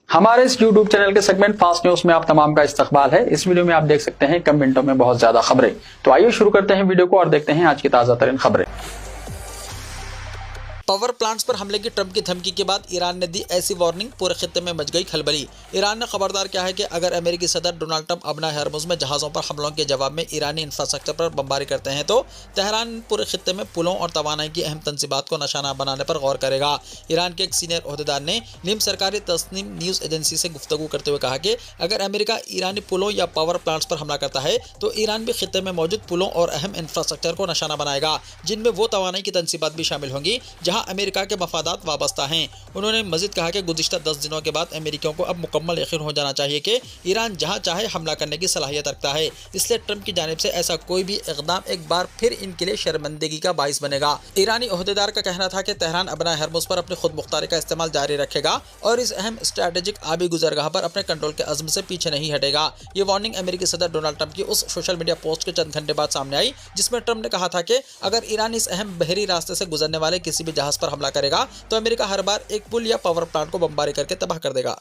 हमारे इस YouTube channel के सेगमेंट फास्ट न्यूज में आप तमाम का इस्तकबाल है। इस वीडियो में आप देख सकते हैं कम मिनटों में बहुत ज्यादा खबरें। तो आइए शुरू करते हैं वीडियो को और देखते हैं आज की ताजा तरीन खबरें। पावर प्लांट्स पर हमले की ट्रंप की धमकी के बाद ईरान ने दी ऐसी वार्निंग, पूरे खित्ते में मच गई खलबली। ईरान ने खबरदार किया है कि अगर अमेरिकी सदर डोनाल्ड ट्रंप अपना हरमुज में जहाज़ों पर हमलों के जवाब में ईरानी इंफ्रास्ट्रक्चर पर बमबारी करते हैं तो तेहरान पूरे खित्ते में पुलों और तवानाई की अहम तंसीबात को निशाना बनाने पर गौर करेगा। ईरान के एक सीनियर ओहदेदार ने नीम सरकारी तस्नीम न्यूज़ एजेंसी से गुफ्तगू करते हुए कहा कि अगर अमेरिका ईरानी पुलों या पावर प्लांट्स पर हमला करता है तो ईरान भी खित्ते में मौजूद पुलों और अहम इंफ्रास्ट्रक्चर को निशाना बनाएगा, जिनमें वो तवानाई की तंसीबात भी शामिल होंगी जहाँ अमेरिका के मफादात वाबस्ता हैं। उन्होंने मजीद कहा कि गुज़िश्ता 10 दिनों के बाद अमेरिकियों को अब मुकम्मल यकीन हो जाना चाहिए कि ईरान जहां चाहे हमला करने की सलाहियत रखता है, इसलिए ट्रंप की जानिब से ऐसा कोई भी इक़दाम एक बार फिर इनके लिए शर्मिंदगी का बाइस बनेगा। ईरानी ओहदेदार का कहना था कि तेहरान अपना हरमुज पर अपनी खुद मुख्तारी का इस्तेमाल जारी रखेगा और इस अहम स्ट्रैटेजिक आबी गुजरगाह पर अपने कंट्रोल के अज़्म से पीछे नहीं हटेगा। ये वार्निंग अमेरिकी सदर डोनाल्ड ट्रंप की उस सोशल मीडिया पोस्ट के चंद घंटे बाद सामने आई जिसमें ट्रंप ने कहा था कि अगर ईरान इस अहम बहरी रास्ते से गुजरने वाले किसी भी जहाज पर हमला करेगा तो अमेरिका हर बार एक पुल या पावर प्लांट को बमबारी करके तबाह कर देगा।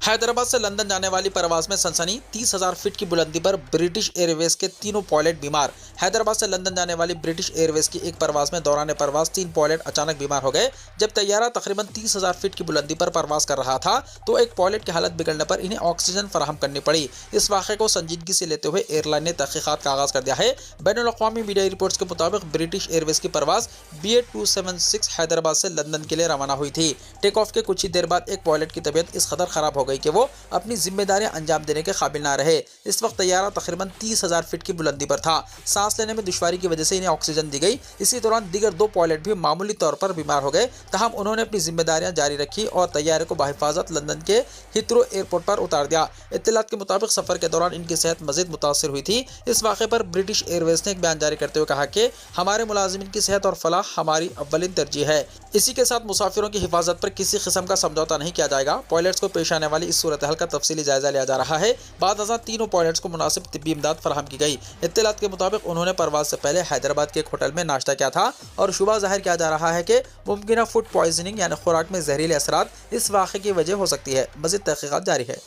हैदराबाद से लंदन जाने वाली परवाज में सनसनी, 30,000 फीट की बुलंदी पर ब्रिटिश एयरवेज के तीनों पायलट बीमार। हैदराबाद से लंदन जाने वाली ब्रिटिश एयरवेज की एक परवाज में दौरान परवाज 3 पायलट अचानक बीमार हो गए। जब तैयारा तकरीबन 30,000 फीट की बुलंदी पर परवाज कर रहा था तो एक पायलट की हालत बिगड़ने पर इन्हें ऑक्सीजन फराहम करनी पड़ी। इस वाक़े को संजीदगी से लेते हुए एयरलाइन ने तहकीकात का आगाज़ कर दिया है। बैनुल-अक़वामी मीडिया रिपोर्ट्स के मुताबिक ब्रिटिश एयरवेज की परवाज BA276 हैदराबाद से लंदन के लिए रवाना हुई थी। टेक ऑफ के कुछ ही देर बाद एक पायलट की तबीयत इस कदर ख़राब हो गई कि वो अपनी जिम्मेदारियां अंजाम देने के काबिल ना रहे। इस वक्त तैयारा तकरीबन 30,000 फीट की बुलंदी पर था। सांस लेने में दुश्वारी की वजह से इन्हें ऑक्सीजन दी गई। इसी दौरान दीगर 2 पायलट भी मामूली तौर पर बीमार हो गए। तहम उन्होंने अपनी जिम्मेदारियां जारी रखी और तैयारे को बहिफाजत लंदन के हिथरो एयरपोर्ट पर उतार दिया। इत्तलात के मुताबिक सफर के दौरान इनकी सेहत मजीद मुतासर हुई थी। इस वाक़े पर ब्रिटिश एयरवेज ने एक बयान जारी करते हुए कहा कि हमारे मुलाजिमिन की सेहत और फलाह हमारी अव्वलिन तरजीह है। इसी के साथ मुसाफिरों की हिफाजत पर किसी किस्म का समझौता नहीं किया जाएगा। पायलट्स को पेश आने वाली इस सूरत हाल का तफसीली जायजा लिया जा रहा है। बाद अज़ां तीनों पायलट्स को मुनासिब तिब्बी इमदाद फराहम की गई। इत्तलात के मुताबिक उन्होंने परवाज से पहले हैदराबाद के एक होटल में नाश्ता किया था और शुबा जाहिर किया जा रहा है कि मुमकिन फूड पॉइजनिंग यानी खुराक में जहरीले असरात इस वाक़े की वजह हो सकती है। मज़ीद तहकीकात जारी है।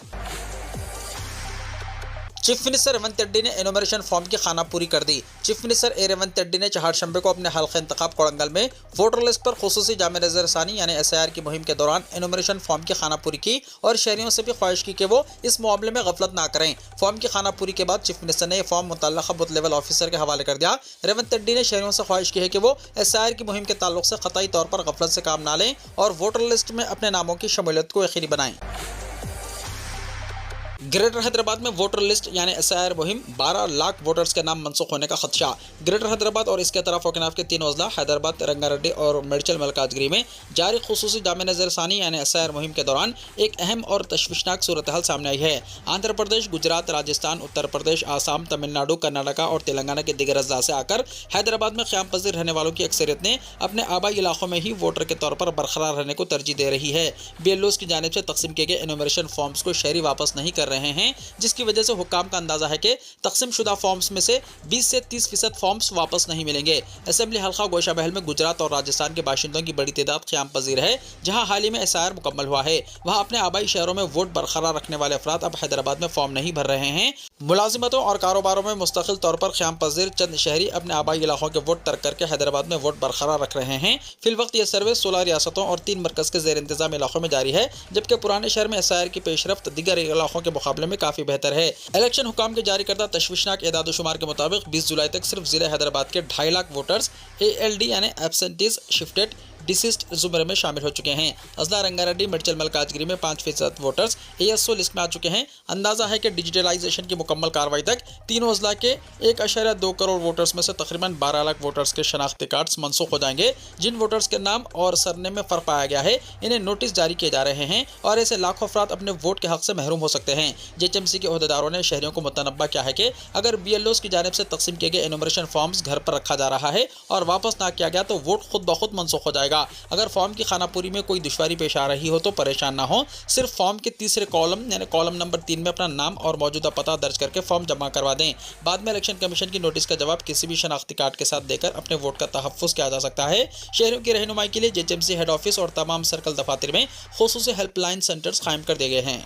चीफ मिनिस्टर रेवंत रेड्डी ने एनुमरेशन फॉर्म की खानापूरी कर दी। चीफ मिनिस्टर रेवंत रेड्डी ने चहारशंबे को अपने हल्क़े इंतखाब कोड़ंगल में वोटर लिस्ट पर खुसूसी जामे नज़रसानी यानी SIR की मुहिम के दौरान एनुमरेशन फॉर्म की खानापूरी की और शहरियों से भी ख्वाहिश की कि वो इस मामले में गफलत ना करें। फॉर्म की खानापूरी के बाद चीफ मिनिस्टर ने यह फॉर्म मुतल्लका बूथ लेवल ऑफिसर के हवाले कर दिया। रेवंत रेड्डी ने शहरियों से ख्वाहिश की है कि वो SIR की मुहिम के ताल्लुक से क़तई तौर पर गफलत से काम ना लें और वोटर लिस्ट में अपने नामों की शमूलियत को यकीनी बनाएं। ग्रेटर हैदराबाद में वोटर लिस्ट यानी SIR मुहिम 12 लाख वोटर्स के नाम मनसूख होने का खदशा। ग्रेटर हैदराबाद और इसके तरफ वकनाफ के 3 अजला हैदराबाद, रंगारेड्डी और मेडचल मलकाजगिरी में जारी खुसूसी जामे नज़रसानी यानी SIR मुहिम के दौरान एक अहम और तशवीशनाक सूरत हाल सामने आई है। आंध्र प्रदेश, गुजरात, राजस्थान, उत्तर प्रदेश, आसाम, तमिलनाडु, कर्नाटका और तेलंगाना के दिगर अजला से आकर हैदराबाद में क़याम पज़ीर रहने वालों की अक्सरियत ने अपने आबाई इलाकों में ही वोटर के तौर पर बरकरार रहने को तरजीह दे रही है। BLOs की जानिब से तकसीम किए गए एनुमरेशन फॉर्म्स को शहरी वापस नहीं कर रहे हैं, जिसकी वजह से हुक्काम का अंदाजा है कि तकसीम शुदा फॉर्म्स में से 20 से 30% फॉर्म्स वापस नहीं मिलेंगे। असेंबली हल्का गोशा महल में गुजरात और राजस्थान के बाशिंदों की बड़ी तादाद क़याम पज़ीर है। जहां हाल ही में SIR मुकम्मल हुआ है, वहां अपने आबाई शहरों में वोट बरकरार रखने वाले अफराद अब हैदराबाद में फॉर्म नहीं भर रहे हैं। मुलाजिमतों और कारोबारों में मुस्तकिल तौर पर क़याम पज़ीर चंद शहरी अपने आबाई इलाकों के वोट तर्क करके हैदराबाद में वोट बरकरार रख रहे हैं। फिलवक्त यह सर्वे 16 रियासतों और 3 मरकज़ के ज़ेर इंतज़ाम इलाकों में जारी है, जबकि पुराने शहर में SIR की पेशरफ्त दीगर इलाकों के मुकाबले में काफ़ी बेहतर है। इलेक्शन हुकाम के जारी करदा तशवीशनाक एदाद शुमार के मुताबिक 20 जुलाई तक सिर्फ ज़िले हैदराबाद के 2.5 लाख वोटर्स ALD यानी एब्सेंटीज शिफ्टेड डिसीस्ड जुमरे में शामिल हो चुके हैं। अजला रंगारेड्डी, मेडचल मलकाजगिरी में 5% वोटर्स ASO लिस्ट में आ चुके हैं। अंदाजा है कि डिजिटलाइजेशन की मुकम्मल कार्रवाई तक तीनों अजला के 1.2 करोड़ वोटर्स में से तकरीबन 12 लाख वोटर्स के शनाख्ती कार्ड्स मनसूख हो जाएंगे। जिन वोटर्स के नाम और सरनेम में फ़र्क पाया गया है, इन्हें नोटिस जारी किए जा रहे हैं और ऐसे लाखों अफराद अपने वोट के हक से महरूम हो सकते हैं। JHMC के अहदेदारों ने शहरियों को मुतनब्बा किया है कि अगर BLOs की जानिब से तकसीम किए गए एनुमरेशन फॉर्म्स घर पर रखा जा रहा है और वापस ना किया गया तो वोट खुद ब खुद मनसूख हो जाएगा। जाएगा। अगर फॉर्म की खानापुरी में कोई दुश्वारी पेश आ रही हो तो परेशान ना हो, सिर्फ फॉर्म के तीसरे कॉलम यानी कॉलम नंबर 3 में अपना नाम और मौजूदा पता दर्ज करके फॉर्म जमा करवा दें। बाद में इलेक्शन कमीशन की नोटिस का जवाब किसी भी शनाख्ती कार्ड के साथ देकर अपने वोट का तहफ़्फ़ुज़ किया जा सकता है। शहरों की रहनुमाई के लिए जेएचएमसी हेड ऑफिस और तमाम सर्कल दफातर में खुसूसी हेल्पलाइन सेंटर्स कायम कर दिए गए हैं।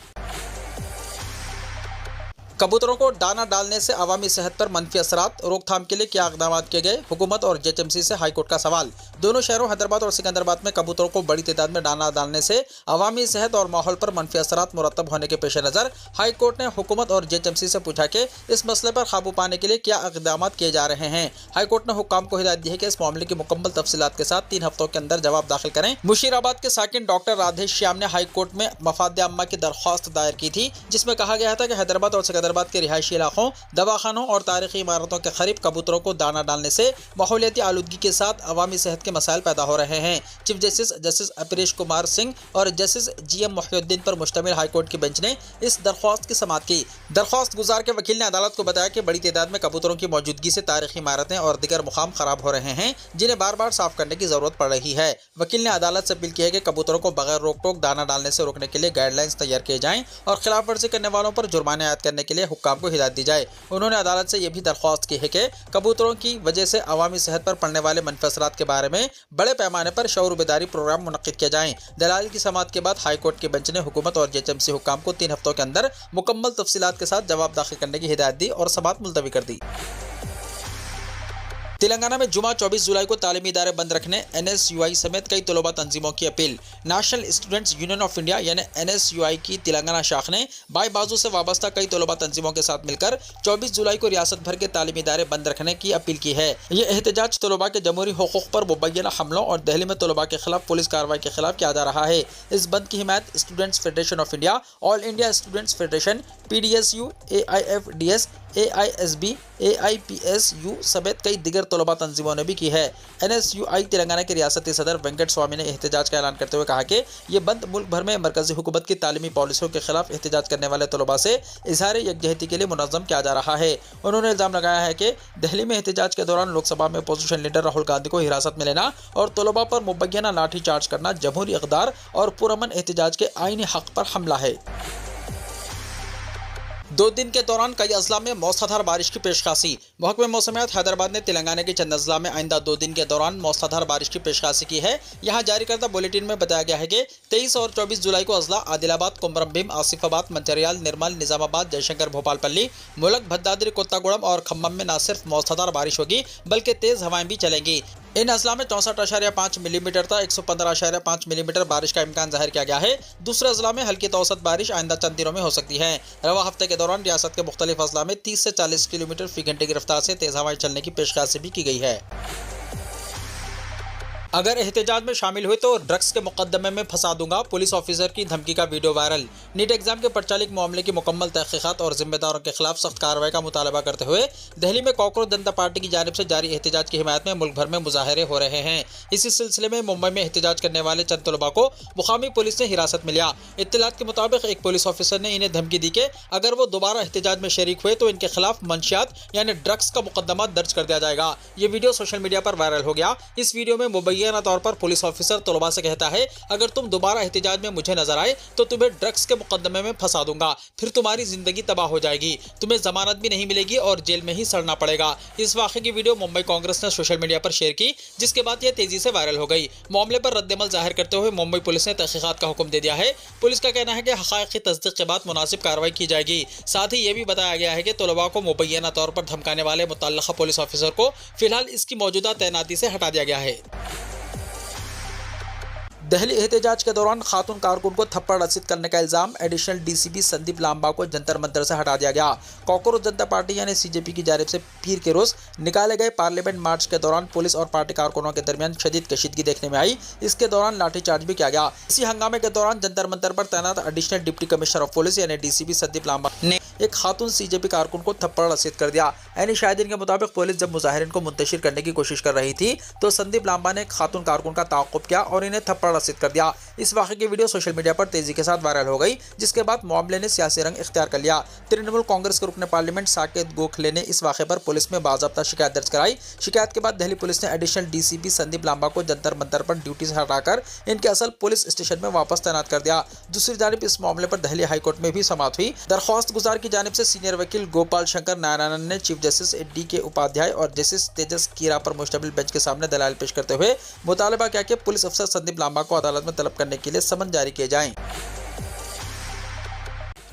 कबूतरों को दाना डालने से अवामी सेहत पर मनफी असरात, रोकथाम के लिए क्या इक़दाम किए गए, हुकूमत और जेएचएमसी से हाईकोर्ट का सवाल। दोनों शहरों हैदराबाद और सिकंदराबाद में कबूतरों को बड़ी तादाद में दाना डालने से अवामी सेहत और माहौल पर मनफी असरात मुरतब होने के पेश नज़र हाईकोर्ट ने हुकूमत और जेएचएमसी से पूछा कि इस मसले पर काबू पाने के लिए क्या इक़दाम किए जा रहे हैं। हाईकोर्ट ने हुक्काम को हिदायत दी है कि इस मामले की मुकम्मल तफसीलात के साथ 3 हफ्तों के अंदर जवाब दाखिल करें। मुशीराबाद के साकिन डॉक्टर राधेश श्याम ने हाईकोर्ट में मफाद आम्मा की दरख्वास्त दायर की थी, जिसमें कहा गया था कि हैदराबाद और सिकंदराबाद के रिहायशी इलाकों, दवाखानों और तारीखी इमारतों के करीब कबूतरों को दाना डालने से माहौलियाती आलूदगी के साथ अवामी सेहत के मसाइल पैदा हो रहे हैं। चीफ जस्टिस अपरेश कुमार सिंह और जस्टिस जीएम मोहिउद्दीन पर मुश्तमिल हाईकोर्ट की बेंच ने इस दरख्वास्त की समाअत की। दरख्वास्त गुजार के वकील ने अदालत को बताया कि बड़ी तादाद में कबूतरों की मौजूदगी से तारीखी इमारतें और दीगर मुकाम खराब हो रहे हैं, जिन्हें बार बार साफ करने की जरूरत पड़ रही है। वकील ने अदालत से अपील की है कि कबूतरों को बगैर रोक टोक दाना डालने से रोकने के लिए गाइडलाइंस तैयार किए जाएं और खिलाफ वर्जी करने वालों पर जुर्माने आयद करने के लिए हुक्काम को हिदायत दी जाए। उन्होंने अदालत से यह भी दरख्वास्त की है कि कबूतरों की वजह से अवामी सेहत पर पड़ने वाले मनफी असरात के बारे में बड़े पैमाने पर शऊर बेदारी प्रोग्राम मुनक्किद किए जाएं। दलाल की समाअत के बाद हाईकोर्ट के बेंच ने हुकूमत और जेएचएमसी हुक्काम को 3 हफ्तों के अंदर मुकम्मल तफसीलात के साथ जवाब दाखिल करने की हिदायत दी और समाअत मुलतवी कर दी। तेलंगाना में जुमा 24 जुलाई को तालीमी इदारे बंद रखने NSUI समेत कई तलबा तंजीमों की appeal. National students union of India यानी NSUI की तेलंगाना शाख ने बाई बाजू से वाबस्ता कई तलबा तंजीमों के साथ मिलकर 24 जुलाई को रियासत भर के तालीमी इदारे बंद रखने की अपील की है। ये एहतजाज तलबा के जमहूरी हुकूक पर मुबैना हमलों और दिल्ली में तलबा के खिलाफ पुलिस कार्रवाई के खिलाफ किया जा रहा है। इस बंद की हिमायत students federation of India, all India students federation, PDSU, AIFDS, AISB, AIPSU समेत कई दिगर तलबा तंजीमों ने भी की है। NSUI तेलंगाना के रियासती सदर वेंकट स्वामी ने एहतजाज का ऐलान करते हुए कहा कि ये बंद मुल्क भर में मरकजी हुकूमत की तालीमी पॉलिसियों के खिलाफ एहतजाज करने वाले तलबा से इजहार यकजहती के लिए मुनज़्ज़म किया जा रहा है। उन्होंने इल्ज़ाम लगाया है कि दिल्ली में एहतजाज के दौरान लोकसभा में अपोजिशन लीडर राहुल गांधी को हिरासत में लेना और तलबा पर मुबैना लाठी चार्ज करना जमहूरी इक़दार और पुरअमन एहतजाज के आईनी हक़ पर हमला है। 2 दिन के दौरान कई अजला में मौसलाधार बारिश की पेशखासी। महकमे मौसमियात हैदराबाद ने तेलंगाना के चंद अजला में आइंदा 2 दिन के दौरान मौसलाधार बारिश की पेशखासी की है। यहाँ जारी करदा बुलेटिन में बताया गया है कि 23 और 24 जुलाई को अजला आदिलाबाद, कोमरमभीम, आसिफाबाद, मंचिर्याल, निर्मल, निजामाबाद, जयशंकर, भोपालपल्ली, मुलक, भद्दाद्री, कोत्तागुड़म और खम्मम में न सिर्फ मौसलाधार बारिश होगी बल्कि तेज हवाएं भी चलेंगी। इन अजला में 64.5 मिलीमीटर तक 115.5 मिलीमीटर बारिश का इम्कान जाहिर किया गया है। दूसरे अजला में हल्की तो औसत बारिश आइंदा चंद दिनों में हो सकती है। रवा हफ्ते के दौरान रियासत के मुख्तलिफ अजला में 30 से 40 किलोमीटर फी घंटे की रफ्तार से तेज हवाएं चलने की पेशकश भी की गई है। अगर एहतजाज में शामिल हुए तो ड्रग्स के मुकदमे में फंसा दूंगा, पुलिस ऑफिसर की धमकी का वीडियो वायरल। नीट एग्जाम के पर्चा लीक मामले की मुकम्मल तहकीकात और जिम्मेदारों के खिलाफ सख्त कार्रवाई का मुतालबा करते हुए दिल्ली में कॉकरोच जनता पार्टी की जानिब से जारी एहतजाज की हिमायत में मुल्क भर में मुजाहरे हो रहे हैं। इसी सिलसिले में मुंबई में एहतजाज करने वाले चंद तलबा को मुकामी पुलिस ने हिरासत में लिया। इत्तलात के मुताबिक एक पुलिस ऑफिसर ने इन्हें धमकी दी कि अगर वो दोबारा एहतजाज में शरीक हुए तो इनके खिलाफ मंशियात यानी ड्रग्स का मुकदमा दर्ज कर दिया जाएगा। ये वीडियो सोशल मीडिया पर वायरल हो गया। इस वीडियो में मुबैना तौर पर पुलिस ऑफिसर तलबा से कहता है, अगर तुम दोबारा एहतजाज में मुझे नजर आए तो तुम्हें ड्रग्स के मुकदमे में फंसा दूंगा, फिर तुम्हारी जिंदगी तबाह हो जाएगी, तुम्हें जमानत भी नहीं मिलेगी और जेल में ही सड़ना पड़ेगा। इस वाक़े की वीडियो मुंबई कांग्रेस ने सोशल मीडिया पर शेयर की, जिसके बाद यह तेजी से वायरल हो गई। मामले पर रद्दमल जाहिर करते हुए मुंबई पुलिस ने तहकीकात का हुक्म दे दिया है। पुलिस का कहना है कि हक़ाइक़ की तस्दीक के बाद मुनासिब कार्रवाई की जाएगी। साथ ही यह भी बताया गया है कि तलबा को मुबैना तौर पर धमकाने वाले मुतल्लक़ा पुलिस ऑफिसर को फिलहाल इसकी मौजूदा तैनाती से हटा दिया गया है। दिल्ली एहतजाज के दौरान खातून कारकुन को थप्पड़ रसीद करने का इल्जाम, एडिशनल DCP संदीप लांबा को जंतर मंतर से हटा दिया गया। कॉकरोच जनता पार्टी यानी CJP की जानिब से पीर के रोज निकाले गए पार्लियामेंट मार्च के दौरान पुलिस और पार्टी कारकुनों के दरमियान शदीद कशीदगी देखने में आई। इसके दौरान लाठीचार्ज भी किया गया। इसी हंगामे के दौरान जंतर मंतर पर तैनात additional deputy commissioner of police यानी DCP संदीप लांबा ने एक खातून सीजेपी कारकुन को थप्पड़ रसीद कर दिया। यानी शाहिदीन के मुताबिक पुलिस जब मुजाहिरीन को मुंतशिर करने की कोशिश कर रही थी तो संदीप लांबा ने एक खातून कारकुन का ताक़ुब किया और इन्हें थप्पड़ रसीद कर दिया। इस वाक़े की वीडियो सोशल मीडिया पर तेजी के साथ वायरल हो गई, जिसके बाद मामले ने सियासी रंग इख्तियार कर लिया। तृणमूल कांग्रेस के रुकने पार्लियामेंट साकेत गोखले ने इस वाक़े पर पुलिस में बाज़ाब्ता शिकायत दर्ज कराई। शिकायत के बाद दिल्ली पुलिस ने एडिशनल डीसीपी संदीप लांबा को जंतर मंतर पर ड्यूटी से हटाकर इनके असल पुलिस स्टेशन में वापस तैनात कर दिया। दूसरी जानिब इस मामले पर दिल्ली हाईकोर्ट में भी समाअत हुई। दरख्वास्त गुजार की जानिब से सीनियर वकील गोपाल शंकर नारायणन ने चीफ जस्टिस डी.के. उपाध्याय और जस्टिस तेजस कीरा पर मुश्तमिल बेंच के सामने दलाइल पेश करते हुए मुतालबा किया कि पुलिस अफसर संदीप लांबा को अदालत में तलब करने के लिए समन जारी किए जाएं।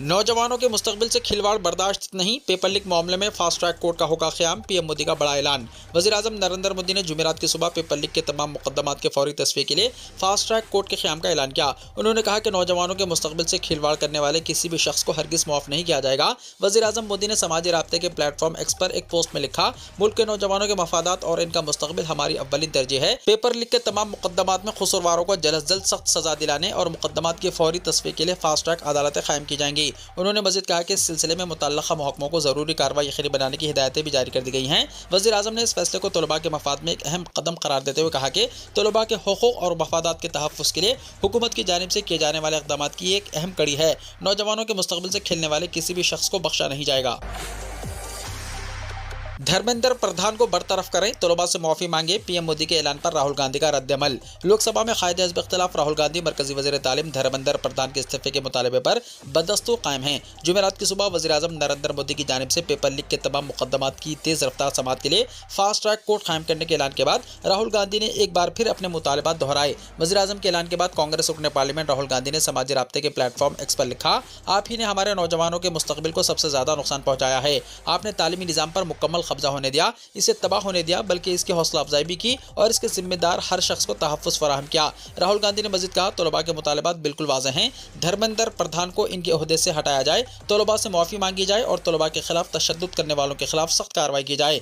नौजवानों के मुस्तकबिल से खिलवाड़ बर्दाश्त नहीं, पेपर लीक मामले में फास्ट ट्रैक कोर्ट का होगा क़याम, पीएम मोदी का बड़ा ऐलान। वज़ीर-ए-आज़म नरेंद्र मोदी ने जुमेरात की सुबह पेपर लीक के तमाम मुकदमात के फौरी तस्फीए के लिए फास्ट ट्रैक कोर्ट के क़याम का ऐलान किया। उन्होंने कहा कि नौजवानों के मुस्तकबिल से खिलवाड़ करने वाले किसी भी शख्स को हरगिज़ माफ़ नहीं किया जाएगा। वज़ीर-ए-आज़म मोदी ने समाजी राब्ते के प्लेटफॉर्म एक्स पर एक पोस्ट में लिखा, मुल्क के नौजवानों के मफादात और इनका मुस्तकबिल हमारी अव्वलीन तरजीह है। पेपर लीक के तमाम मुकदमात में कसूरवारों को जल्द से जल्द सख्त सज़ा दिलाने और मुकदमात की फौरी तस्फीए के लिए फास्ट ट्रैक अदालतें कायम की जाएंगी। उन्होंने मज़ीद कहा कि इस सिलसिले में मुतल्लक़ा महकमों को ज़रूरी कार्रवाई यकीनी बनाने की हिदायतें भी जारी कर दी गई हैं। वज़ीर आज़म ने इस फैसले को तलबा के मफाद में एक अहम कदम करार देते हुए कहा कि तलबा के हुकूक़ और मफादात के तहफ़्फ़ुज़ के लिए हुकूमत की जानिब से किए जाने वाले इक़दामात की एक अहम कड़ी है। नौजवानों के मुस्तक़बिल से खेलने वाले किसी भी शख्स को बख्शा नहीं जाएगा। धर्मेंद्र प्रधान को बरतरफ करें, तलबा से माफ़ी मांगे, पीएम मोदी के ऐलान पर राहुल गांधी का रद्द-ए-अमल। लोकसभा में कायदे हिज़्ब इख्तिलाफ राहुल गांधी मरकजी वज़ीर तालीम धर्मेंद्र प्रधान के इस्तीफ़े के मुतालबे पर बदस्तूर कायम हैं। जुमेरात की सुबह वज़ीर-ए-आज़म नरेंद्र मोदी की जानिब से पेपर लीक के तमाम मुकदमात की तेज़ रफ्तार समाअत के लिए फास्ट ट्रैक कोर्ट कायम करने के ऐलान के बाद राहुल गांधी ने एक बार फिर अपने मुतालबात दोहराए। वज़ीर-ए-आज़म के ऐलान के बाद कांग्रेस रुकने पार्लियामेंट राहुल गांधी ने समाजी राब्ते के प्लेटफॉर्म एक्स पर लिखा, आप ही ने हमारे नौजवानों के मुस्तकबिल को सबसे ज़्यादा नुकसान पहुँचाया है। आपने तालीमी निज़ाम पर मुकम्मल कब्जा होने दिया, इसे तबाह होने दिया, बल्कि इसकी हौसला अफजाई भी की और इसके जिम्मेदार हर शख्स को तहफ़्फ़ुज़ फराहम किया। राहुल गांधी ने मज़ीद कहा, तलबा के मुतालबात बिल्कुल वाज़ेह हैं, धर्मेंद्र प्रधान को इनके ओहदे से हटाया जाए, तलबा से माफ़ी मांगी जाए और तलबा के खिलाफ तशद्दुद करने वालों के खिलाफ सख्त कार्रवाई की जाए।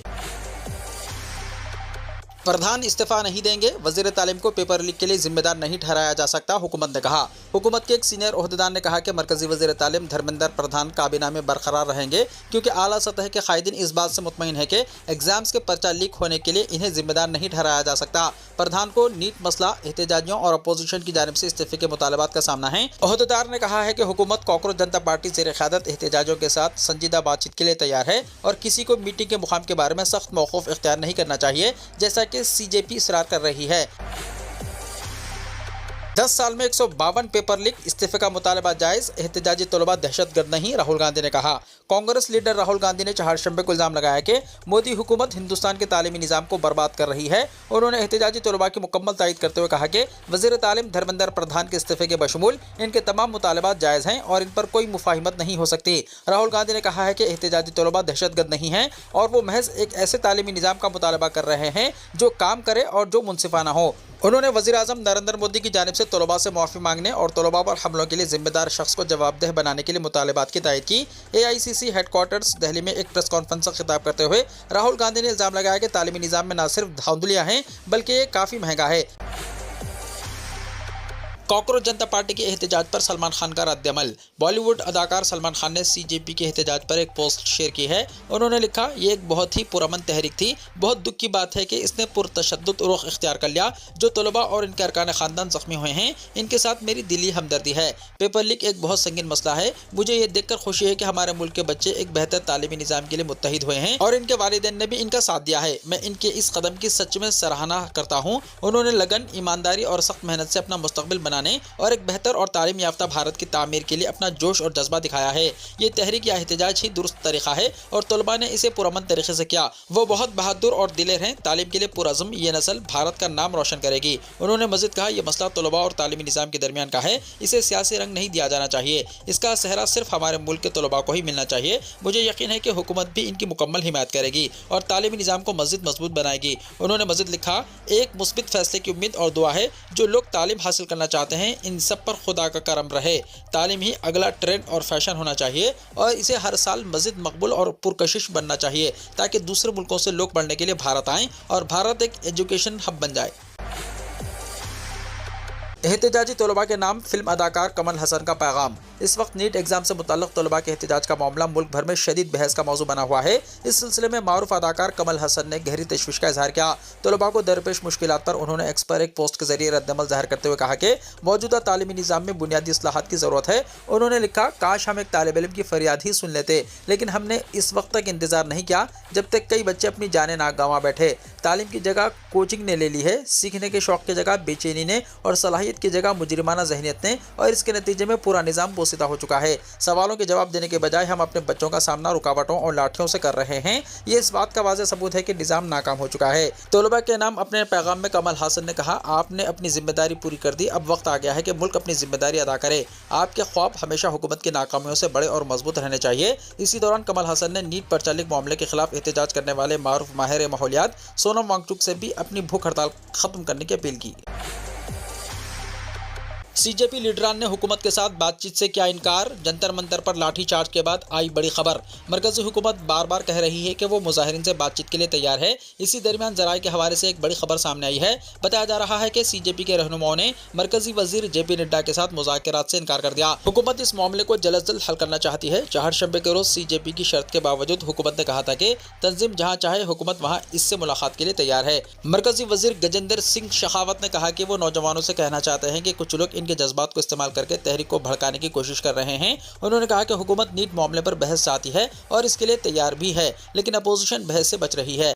प्रधान इस्तीफा नहीं देंगे, वज़ीर तालीम को पेपर लीक के लिए जिम्मेदार नहीं ठहराया जा सकता, हुकूमत ने कहा। हुकूमत के एक सीनियर ओहदेदार ने कहा कि मरकजी वज़ीर तालीम धर्मेंद्र प्रधान काबीना में बरकरार रहेंगे, क्योंकि आला सतह के कायदीन इस बात से मुतमईन है कि एग्जाम्स के पर्चा लीक होने के लिए इन्हें जिम्मेदार नहीं ठहराया जा सकता। प्रधान को नीट मसला, एहतजाजियों और अपोजिशन की जानिब से इस्तीफे के मुतालबात का सामना है। ओहदेदार ने कहा है कि हुकूमत कॉकरोच जनता पार्टी ज़ेर क़यादत एहतजाजों के साथ संजीदा बातचीत के लिए तैयार है और किसी को मीटिंग के मुकाम के बारे में सख्त मौक़िफ़ इख्तियार नहीं करना चाहिए, जैसा कि सीजेपी इसरार कर रही है। 10 साल में 152 पेपर लीक, इस्तीफे का मुतालबा जायज़, एहतजाजी तलबा दहशतगर्द नहीं, राहुल गांधी ने कहा। कांग्रेस लीडर राहुल गांधी ने चहारशंबे को इल्ज़ाम लगाया कि मोदी हुकूमत हिंदुस्तान के तालीमी निज़ाम को बर्बाद कर रही है। उन्होंने एहतजाजी तलबा की मुकम्मल तायीद करते हुए कहा कि वज़ीर तालीम धर्मेंद्र प्रधान के इस्तीफे के बशमूल इनके तमाम मुतालबात जायज़ हैं और इन पर कोई मुफाहिमत नहीं हो सकती। राहुल गांधी ने कहा है कि एहतजाजी तलबा दहशतगर्द नहीं हैं और वो महज एक ऐसे तालीमी निज़ाम का मुतालबा कर रहे हैं जो काम करे और जो मुनसिफाना हो। उन्होंने वज़ीर-ए-आज़म नरेंद्र मोदी की जानिब से तलबा से माफ़ी मांगने और तलबा पर हमलों के लिए जिम्मेदार शख्स को जवाबदेह बनाने के लिए मुतालबात की तायीद की। AICC हेडक्वार्टर्स दिल्ली में एक प्रेस कॉन्फ्रेंस से खिताब करते हुए राहुल गांधी ने इल्ज़ाम लगाया कि तालीमी निज़ाम में न सिर्फ धांधलियाँ हैं बल्कि ये काफ़ी महंगा है। कॉकरोच जनता पार्टी के एहतजाज पर सलमान खान का रद्द-ए-अमल। बॉलीवुड अदाकार सलमान खान ने CJP के एहतजाज पर एक पोस्ट शेयर की है। उन्होंने लिखा, ये एक बहुत ही पुरअमन तहरीक थी। बहुत दुख की बात है कि इसने पुरतशद्दुद रुख इख्तियार कर लिया। जो तलबा और इनके अरकान ख़ानदान ज़ख्मी हुए हैं, इनके साथ मेरी दिली हमदर्दी है। पेपर लीक एक बहुत संगीन मसला है। मुझे ये देखकर खुशी है कि हमारे मुल्क के बच्चे एक बेहतर तालीमी निज़ाम के लिए मुत्तहिद हुए हैं और इनके वालिदैन ने भी इनका साथ दिया है। मैं इनके इस कदम की सच में सराहना करता हूँ। उन्होंने लगन, ईमानदारी और सख्त मेहनत से अपना मुस्तकबिल बनाने और एक बेहतर और तालीम याफ्ता भारत की तामीर के लिए अपना जोश और जज्बा दिखाया है। ये तहरीक या एहतजाज ही दुरुस्त तरीक़ा है और तलबा ने इसे पुरअमन तरीके से किया। वो बहुत बहादुर और दिलेर हैं। तालीम के लिए पुरअज़्म ये नस्ल भारत का नाम रोशन करेगी। उन्होंने मज़ीद कहा, यह मसला तलबा और तालीमी निज़ाम के दरमियान का है। इसे सियासी रंग नहीं दिया जाना चाहिए। इसका सेहरा सिर्फ हमारे मुल्क के तलबा को ही मिलना चाहिए। मुझे यकीन है कि हुकूमत भी इनकी मुकम्मल हिमायत करेगी और तालीमी निज़ाम को मज़ीद मजबूत बनाएगी। उन्होंने मज़ीद लिखा, एक मुस्बित फैसले की उम्मीद और दुआ है। जो लोग तालीम हासिल करना चाहते हैं, इन सब पर खुदा का करम रहे। तालीम ही अगला ट्रेंड और फैशन होना चाहिए और इसे हर साल मज़ीद मकबूल और पुरकशिश बनना चाहिए ताकि दूसरे मुल्कों से लोग पढ़ने के लिए भारत आएँ और भारत एक एजुकेशन हब बन जाए। एहतजाजी तलबा के नाम फिल्म अदाकार कमल हसन का पैगाम। इस वक्त नीट एग्जाम से मुताल्लिक तलबा के एहतजाज का मामला मुल्क भर में शदीद बहस का मौजू बना हुआ है। इस सिलसिले में मारूफ अदाकार कमल हसन ने गहरी तशवीश का इजहार किया। तलबा को दरपेश मुश्किलात पर उन्होंने एक्स पर एक पोस्ट के जरिए रद्दमल जाहिर करते हुए कहा कि मौजूदा तालीमी निज़ाम में बुनियादी इस्लाहात की ज़रूरत है। उन्होंने लिखा, काश हम एक तालिब इल्म की फरियाद ही सुन लेते, लेकिन हमने इस वक्त तक इंतजार नहीं किया जब तक कई बच्चे अपनी जानें ना गंवा बैठे। तालीम की जगह कोचिंग ने ले ली है, सीखने के शौक की जगह बेचैनी ने और सलाहियत की जगह मुजरिमाना ज़हनियत ने, और इसके नतीजे में पूरा निज़ाम बोसीदा हो चुका है। सवालों के जवाब देने के बजाय हम अपने बच्चों का सामना रुकावटों और लाठियों से कर रहे हैं। ये इस बात का वाज़ेह सबूत है कि निज़ाम नाकाम हो चुका है। तलबा के नाम अपने पैगाम में कमल हसन ने कहा, आपने अपनी जिम्मेदारी पूरी कर दी, अब वक्त आ गया है कि मुल्क अपनी जिम्मेदारी अदा करे। आपके ख्वाब हमेशा हुकूमत की नाकामियों से बड़े और मजबूत रहने चाहिए। इसी दौरान कमल हसन ने नीट पर चालिक मामले के खिलाफ एहतजाज करने वाले मारूफ माहिर माहौलियात सोनम वांगचुक से भी अपनी भूख हड़ताल खत्म करने की अपील की। सीजेपी लीडरान ने हुकूमत के साथ बातचीत से किया इनकार। जंतर मंतर पर लाठीचार्ज के बाद आई बड़ी खबर। मरकजी हुकूमत बार बार कह रही है कि वो मुजाहिरीन से बातचीत के लिए तैयार है। इसी दरमियान जराये के हवाले से एक बड़ी खबर सामने आई है। बताया जा रहा है कि सीजेपी के रहनुमाओं ने मरकजी वजीर जेपी नड्डा के साथ मुज़ाकरात से इनकार कर दिया। हुकूमत इस मामले को जल्द अज जल्द हल करना चाहती है। चहारशंबे के रोज सीजेपी की शर्त के बावजूद हुकूमत ने कहा था कि तंजीम जहाँ चाहे हुकूमत वहाँ इससे मुलाकात के लिए तैयार है। मरकजी वजीर गजेंद्र सिंह शेखावत ने कहा कि वो नौजवानों से कहना चाहते हैं कि कुछ लोग इनके जज्बात को इस्तेमाल करके तहरीक को भड़काने की कोशिश कर रहे हैं। उन्होंने कहा कि हुकूमत नीट मामले पर बहस चाहती है और इसके लिए तैयार भी है, लेकिन अपोजिशन बहस से बच रही है।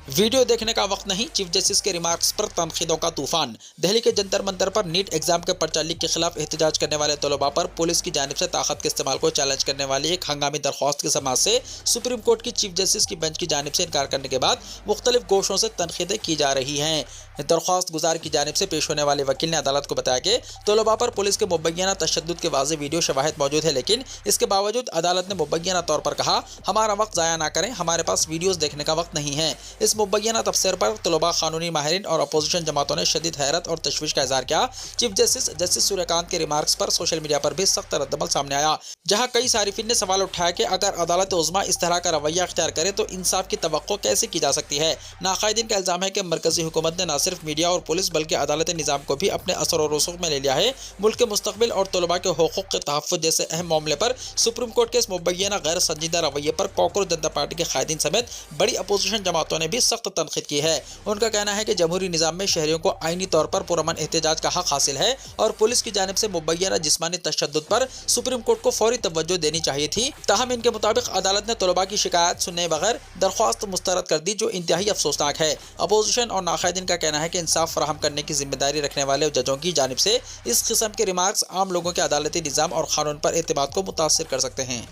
वीडियो देखने का वक्त नहीं, चीफ जस्टिस के रिमार्क्स पर तनखीदों का तूफान। दिल्ली के जंतर मंतर पर नीट एग्जाम के पर्चा लीक के खिलाफ एहतजाज करने वाले तलबा पर पुलिस की जानिब से ताकत के इस्तेमाल को चैलेंज करने वाली एक हंगामी दरख्वास्त की समाअत से सुप्रीम कोर्ट की चीफ जस्टिस की बेंच की जानिब से इनकार करने के बाद मुख्तलिफ गोशों से तनखीदें की जा रही हैं। दरख्वास्त गुजार की जानिब से पेश होने वाले वकील ने अदालत को बताया कि तलबा पर पुलिस के मुबैना तशद्दुद के वाज़ेह वीडियो शवाहिद मौजूद है, लेकिन इसके बावजूद अदालत ने मुबैना तौर पर कहा, हमारा वक्त ज़ाया ना करें, हमारे पास वीडियोज़ देखने का वक्त नहीं है। इस मुबैना तफसीर पर तलबा, कानूनी माहिरीन और अपोजिशन जमातों ने शदीद हैरत और तशवीश का इजहार किया। चीफ जस्टिस सूर्यकांत के रिमार्क्स पर सोशल मीडिया पर भी सख्त रद्दमल सामने आया, जहां कई सारिफिन ने सवाल उठाया कि अगर अदालत उज़्मा इस तरह का रवैया अख्तियार करे तो इंसाफ की तवक्को कैसे की जा सकती है। नाकायदीन का इल्ज़ाम है कि मरकजी हुकूमत ने न सिर्फ मीडिया और पुलिस बल्कि अदालती निज़ाम को भी अपने असर और रसूख में ले लिया है। मुल्क के मुस्तकबिल और तलबा के हुकूक के तहफ़्फ़ुज़ जैसे अहम मामले पर सुप्रीम कोर्ट के इस मुबैना गैर संजीदा रवैये पर कॉकरोच जनता पार्टी के कायदीन समेत बड़ी अपोजिशन जमातों ने भी सख्त तनकीद की है। उनका कहना है कि जमहूरी निज़ाम में शहरियों को आईनी तौर पर पुरअमन एहतजाज का हक हासिल है और पुलिस की जानिब से मुबैना जिस्मानी तशद्दुद पर सुप्रीम कोर्ट को फौरी तवज्जो देनी चाहिए थी। ताहम इनके मुताबिक अदालत ने तलबा की शिकायत सुनने बगैर दरख्वास्त मुस्तरद कर दी, जो इंतहाई अफसोसनाक है। अपोजिशन और नाकायदीन का कहना है कि इंसाफ फराहम करने की जिम्मेदारी रखने वाले जजों की जानिब से इस किस्म के रिमार्क्स आम लोगों के अदालती निज़ाम और कानून पर एतमाद को मुतासिर कर सकते हैं।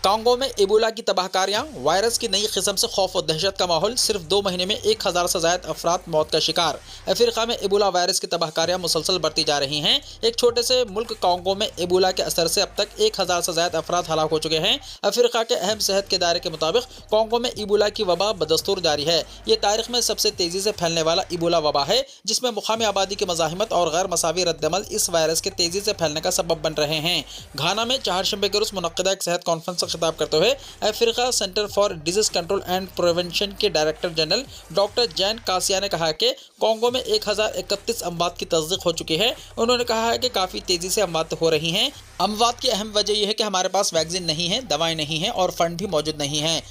कांगो में एबोला की तबाहकारियां, वायरस की नई किस्म से खौफ और दहशत का माहौल। सिर्फ 2 महीने में 1000 से ज़ायद अफराद मौत का शिकार। अफ्रीका में एबोला वायरस की तबाहकारियां मुसलसल बढ़ती जा रही हैं। एक छोटे से मुल्क कांगो में एबोला के असर से अब तक 1000 से ज़ायद अफराद हलाक हो चुके हैं। अफ्रीका के अहम सेहत के दायरे के मुताबिक कांगो में एबोला की वबा बदस्तूर जारी है। ये तारीख में सबसे तेज़ी से फैलने वाला एबोला वबा है, जिसमें मुकामी आबादी की मज़ाहिमत और गैर मसावी रद्दमल इस वायरस के तेज़ी से फैलने का सबब बन रहे हैं। घाना में चहारशंबे के रोज़ मुनक्किदा एक सेहत कॉन्फ्रेंस से खिताब करते हुए Africa centre for disease control and prevention के डायरेक्टर जनरल डॉक्टर जैन कासिया ने कहा कि कांगो में 1031 अमवात की तस्दीक हो चुकी है। उन्होंने कहा है कि काफ़ी तेज़ी से अमवात हो रही हैं। अमवात की अहम वजह यह है कि हमारे पास वैक्सीन नहीं है, दवाएं नहीं हैं और फंड भी मौजूद नहीं हैं।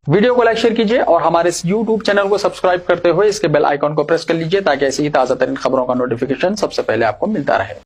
वीडियो को लाइक शेयर कीजिए और हमारे इस YouTube चैनल को सब्सक्राइब करते हुए इसके बेल आइकॉन को प्रेस कर लीजिए ताकि ऐसी ही ताज़ा तरीन खबरों का नोटिफिकेशन सबसे पहले आपको मिलता रहे।